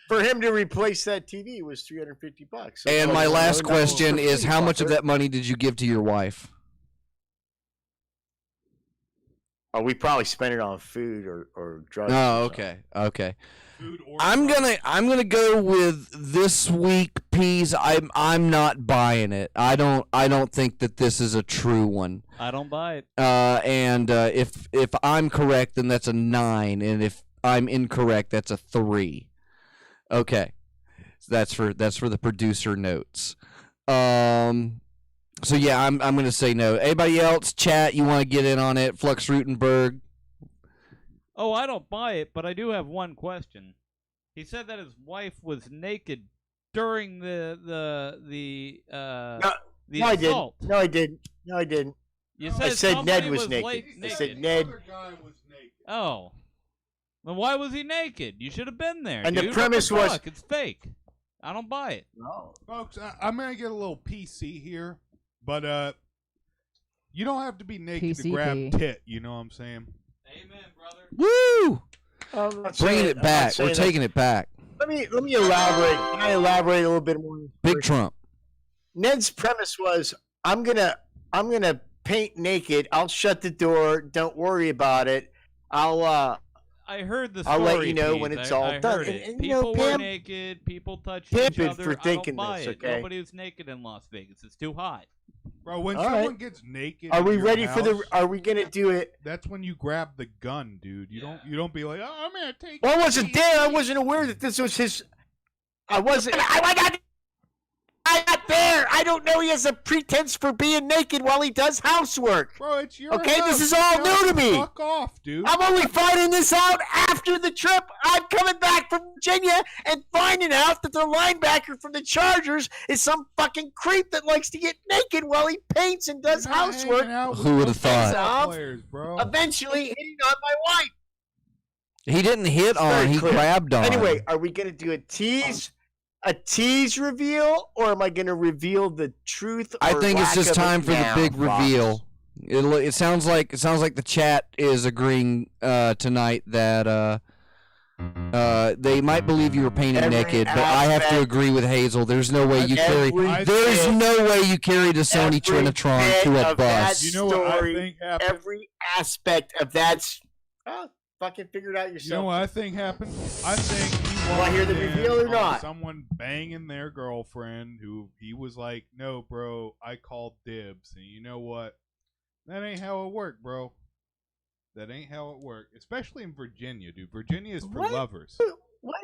For him to replace that TV was $350. So And my no, last no, question for is, free, how much of fucker. that money did you give to your wife? Oh, we probably spent it on food or drugs. Oh, or something. okay. Food or I'm drugs. gonna go with this week, Peas. I'm not buying it. I don't think that this is a true one. I don't buy it. And if I'm correct, then that's a 9, and if I'm incorrect, that's a 3. Okay, so that's for the producer notes. So yeah, I'm gonna say no. Anybody else? Chat, you want to get in on it? Flux Rutenberg. Oh, I don't buy it, but I do have one question. He said that his wife was naked during the No, I didn't. assault. No, I didn't. No, I didn't. You I said somebody Ned was naked. late- I said Ned. Other guy was naked. Oh. Then why was he naked? You should have been there. And the dude. premise What the was- fuck? It's fake. I don't buy it. No. Folks, I'm gonna get a little PC here, but you don't have to be naked to grab PCP. tit. You know what I'm saying? Amen, brother. Woo! I'm not Bringing saying- it I'm not back. saying We're that. taking it back. Let me elaborate. Can I elaborate a little bit more? Big Trump. Ned's premise was, I'm gonna paint naked. I'll shut the door. Don't worry about it. I heard the story. I'll let you know Pete. when it's I all heard done. it. And, you know, people were Pam- naked. People touched Pimpin' each other. for I thinking don't buy this, it. okay? Nobody was naked in Las Vegas. It's too hot. Bro, when All someone right. gets naked, Are in we your ready for the? house, Are we gonna do it? That's when you grab the gun, dude. You don't be like, oh, I'm gonna take. Well, I wasn't there. I TV." wasn't aware that this was his. I wasn't. I got there. I don't know he has a pretense for being naked while he does housework. Bro, it's your Okay, house. this is all Shut new to the me. Fuck off, dude. I'm only finding this out after the trip. I'm coming back from Virginia and finding out that the linebacker from the Chargers is some fucking creep that likes to get naked while he paints and does You're not housework. hanging out with Who would've football thought? Players, bro. Eventually hitting on my wife. He didn't hit on. very He clear. grabbed on. Anyway, are we going to do a tease reveal, or am I going to reveal the truth? I or think it's lack just of it time for the now, big Fox? reveal. It sounds like the chat is agreeing tonight that they might believe you were painted Every naked, but I have to aspect- agree with Hazel. There's no way you carry. Every There's bit- no way you carried a Sony every Trinitron bit to a of that bus. You know what I story, think happened? Every aspect of that. Fucking figure it out yourself. You know what I think happened? I think he Will I hear the walked in reveal or on not? Someone banging their girlfriend who he was like, no, bro, I called dibs. And you know what? That ain't how it worked, bro. That ain't how it worked. Especially in Virginia, dude. Virginia is for What? lovers. What?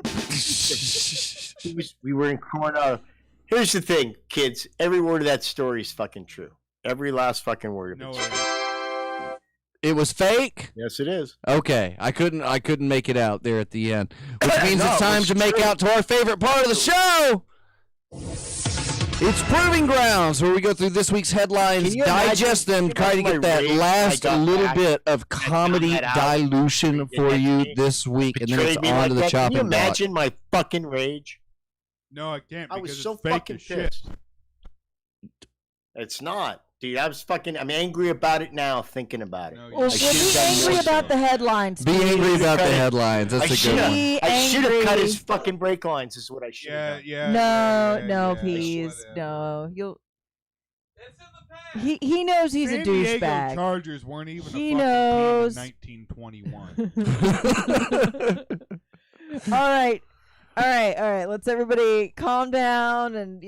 We were in Coronado. Here's the thing, kids. Every word of that story is fucking true. Every last fucking word of No, it. it ain't. It was fake? Yes, it is. Okay. I couldn't make it out there at the end. Which means No, it's time it's to make true. out to our favorite part of the show. It's Proving Grounds, where we go through this week's headlines, Can you digest imagine- them, try to can you get that imagine my rage last I got little back bit of comedy that out? dilution for you me, this week, and then Betrayed it's me on like to the that. Can chopping you block. imagine my fucking rage? No, I can't I because was so it's fake fucking as shit. pissed. It's not, dude. I'm angry about it now, thinking about it. No, Well, I be should've done angry more about so. the headlines. Be angry please. about the Cut it. headlines. That's I a good should one. have. Be I should have cut angry. his fucking brake lines. Is what I should Yeah, have. yeah. No, yeah, please, whatever. no. It's in the past. He knows he's San a Diego douchebag. Chargers weren't even He a fucking knows. team in 1921. All right. Let's everybody calm down and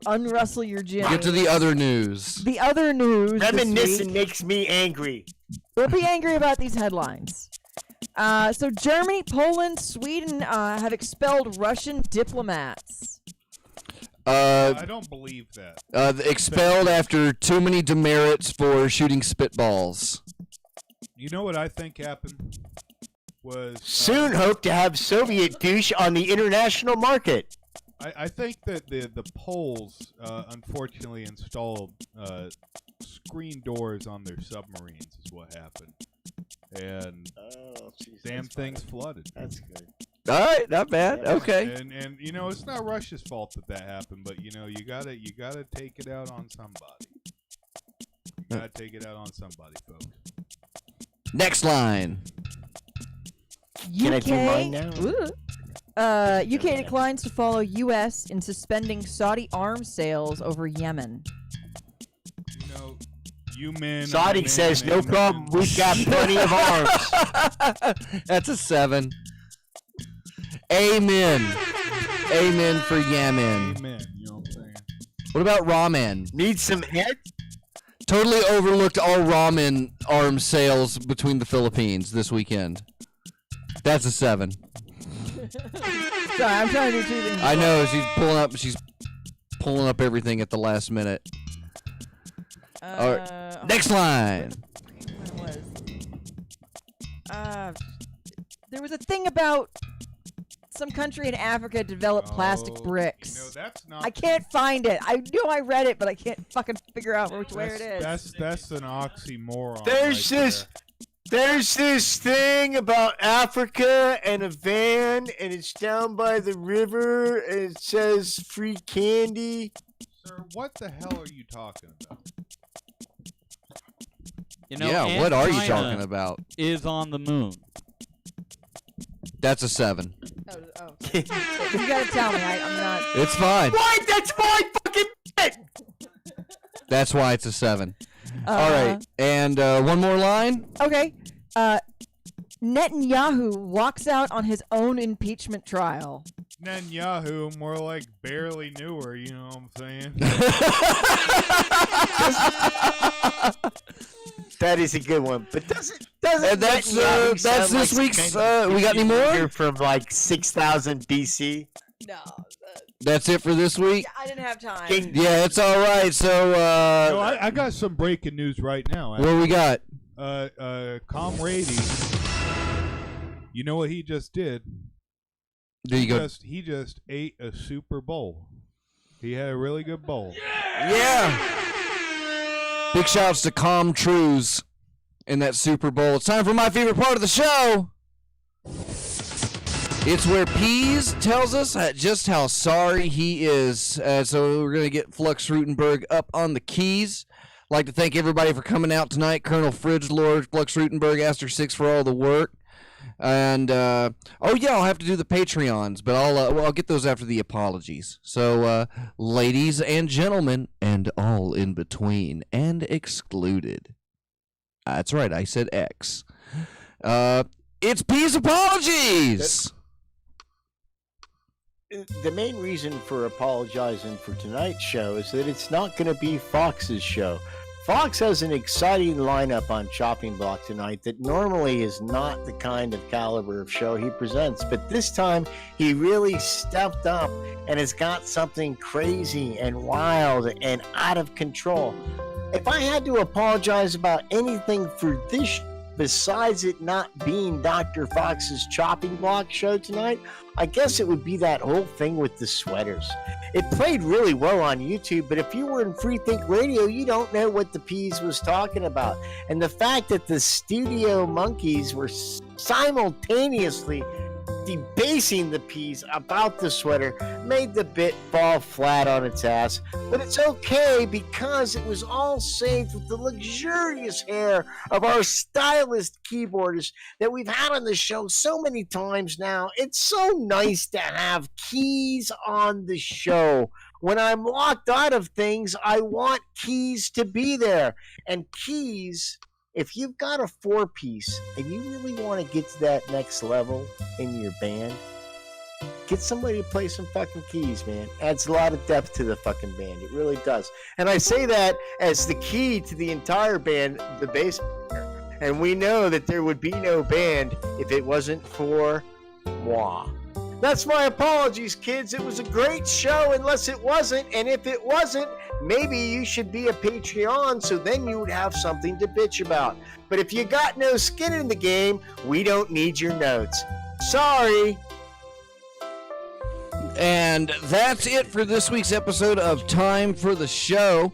unrustle your gin. Get to the other news. The other news. this Reminiscing week. makes me angry. We'll be angry about these headlines. So Germany, Poland, Sweden have expelled Russian diplomats. I don't believe that. Expelled after too many demerits for shooting spitballs. You know what I think happened? Was Soon hope to have Soviet douche on the international market. I think that the Poles unfortunately installed screen doors on their submarines is what happened, and damn things flooded. That's good. All right, not bad. Yeah. Okay. And it's not Russia's fault that happened, but you gotta take it out on somebody. You gotta take it out on somebody, folks. Next line. Can I do mine now? UK declines to follow U.S. in suspending Saudi arms sales over Yemen. You men. Saudi says no problem. We've got plenty of arms. That's a 7. Amen. Amen for Yemen. Amen. You know what I'm saying? What about ramen? Need some head? Totally overlooked all ramen arms sales between the Philippines this weekend. That's a 7. Sorry, I'm trying to do two things. I know she's pulling up everything at the last minute. All right. Next line. There was a thing about some country in Africa developed plastic bricks. That's not. I can't find it. I knew I read it, but I can't fucking figure out where it is. That's an oxymoron. There's this thing about Africa and a van, and it's down by the river, and it says free candy. Sir, what the hell are you talking about? Yeah, what are you talking about? Is on the moon. That's a 7. Oh. You gotta tell me. I'm not. It's fine. What? That's my fucking bit! That's why it's a 7. All right, and one more line. Okay. Netanyahu walks out on his own impeachment trial. Netanyahu, more like barely knew her, you know what I'm saying? That is a good one, but doesn't And that's Netanyahu that's sound this like week's. kind of We got any more? figure from like 6,000 BC? No. That's it for this week. I didn't have time. Yeah, it's all right. So, No, I got some breaking news right now. what we got? Comrady, you know what he just did? There you go. He just ate a Super Bowl. He had a really good bowl. Yeah. Big shouts to Trues in that Super Bowl. It's time for my favorite part of the show. It's where Pease tells us just how sorry he is. So we're going to get Flux Rutenberg up on the keys. I'd like to thank everybody for coming out tonight. Colonel Fridge Lord, Flux Rutenberg, Aster 6 for all the work. And, I'll have to do the Patreons, but I'll get those after the apologies. So, ladies and gentlemen, and all in between, and excluded. That's right, I said X. It's Pease Apologies! The main reason for apologizing for tonight's show is that it's not going to be Fox's show. Fox has an exciting lineup on Chopping Block tonight that normally is not the kind of caliber of show he presents, but this time he really stepped up and has got something crazy and wild and out of control. if I had to apologize about anything for this besides it not being Dr. Fox's chopping block show tonight, I guess it would be that whole thing with the sweaters. It played really well on YouTube, but if you were in Free Think Radio, you don't know what the Peas was talking about. And the fact that the studio monkeys were simultaneously debasing the Peas about the sweater made the bit fall flat on its ass. But it's okay because it was all saved with the luxurious hair of our stylist keyboardist that we've had on the show so many times now. It's so nice to have Keys on the show. When I'm locked out of things, I want Keys to be there. And Keys, if you've got a 4-piece and you really want to get to that next level in your band, get somebody to play some fucking keys, man. Adds a lot of depth to the fucking band. It really does. And I say that as the key to the entire band, the bass player. And we know that there would be no band if it wasn't for moi. That's my apologies, kids. It was a great show unless it wasn't. And if it wasn't, maybe you should be a Patreon so then you would have something to bitch about. But if you got no skin in the game, we don't need your notes. Sorry. And that's it for this week's episode of Time for the Show,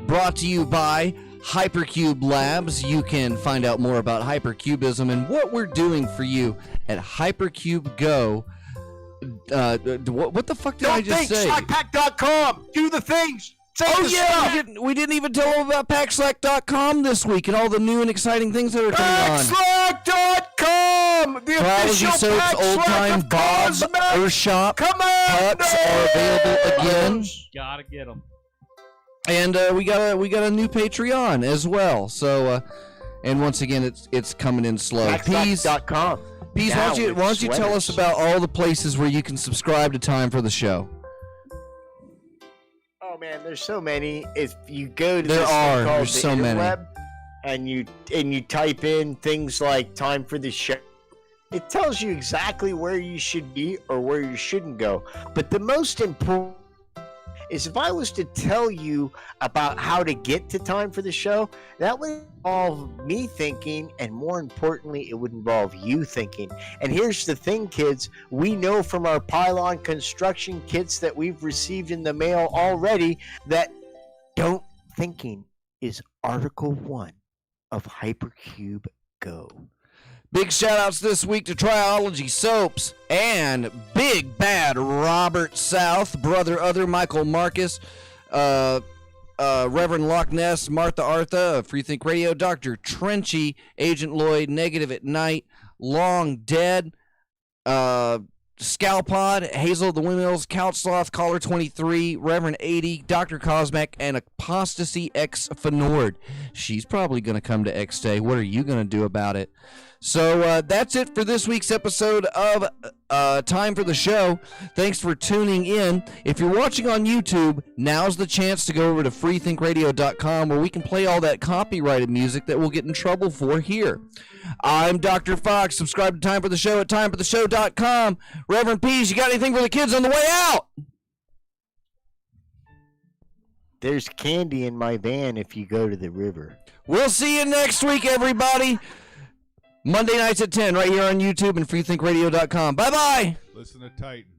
brought to you by Hypercube Labs. You can find out more about hypercubism and what we're doing for you at Hypercube Go. What the fuck did I just say? Slackpack.com. Do the things. Say Oh the yeah, stuff. we didn't even tell them about Packslack.com this week and all the new and exciting things that are coming on. Packslack.com. The Trilogy official Soaps, Old Packslack Time of Bob, Cosmic Earthshop, pups are available again, Gotta get them. and we got a new Patreon as well. So, and once again, it's coming in slow. Peace. Packslack.com. Peace. Why don't you tell us about all the places where you can subscribe to Time for the Show? Oh man, there's so many. If you go to There this thing are. called There's the so many. interweb, and you type in things like Time for the Show, it tells you exactly where you should be or where you shouldn't go. But the most important is if I was to tell you about how to get to Time for the Show, that would involve me thinking, and more importantly, it would involve you thinking. And here's the thing, kids. We know from our pylon construction kits that we've received in the mail already that don't thinking is Article 1 of Hypercube Go. Big shout outs this week to Triology Soaps and Big Bad Robert South, Brother Other Michael Marcus, Reverend Loch Ness, Martha Artha of Free Think Radio, Dr. Trenchy, Agent Lloyd, Negative at Night, Long Dead, Scalpod, Hazel of the Windmills, Couch Sloth, Caller 23, Reverend 80, Dr. Cosmac, and Apostasy X Fenord. She's probably going to come to X Day. What are you going to do about it? So that's it for this week's episode of Time for the Show. Thanks for tuning in. If you're watching on YouTube, now's the chance to go over to freethinkradio.com where we can play all that copyrighted music that we'll get in trouble for here. I'm Dr. Fox. Subscribe to Time for the Show at timefortheshow.com. Reverend Pease, you got anything for the kids on the way out? There's candy in my van if you go to the river. We'll see you next week, everybody. Monday nights at 10 right here on YouTube and freethinkradio.com. Bye-bye. Listen to Titan.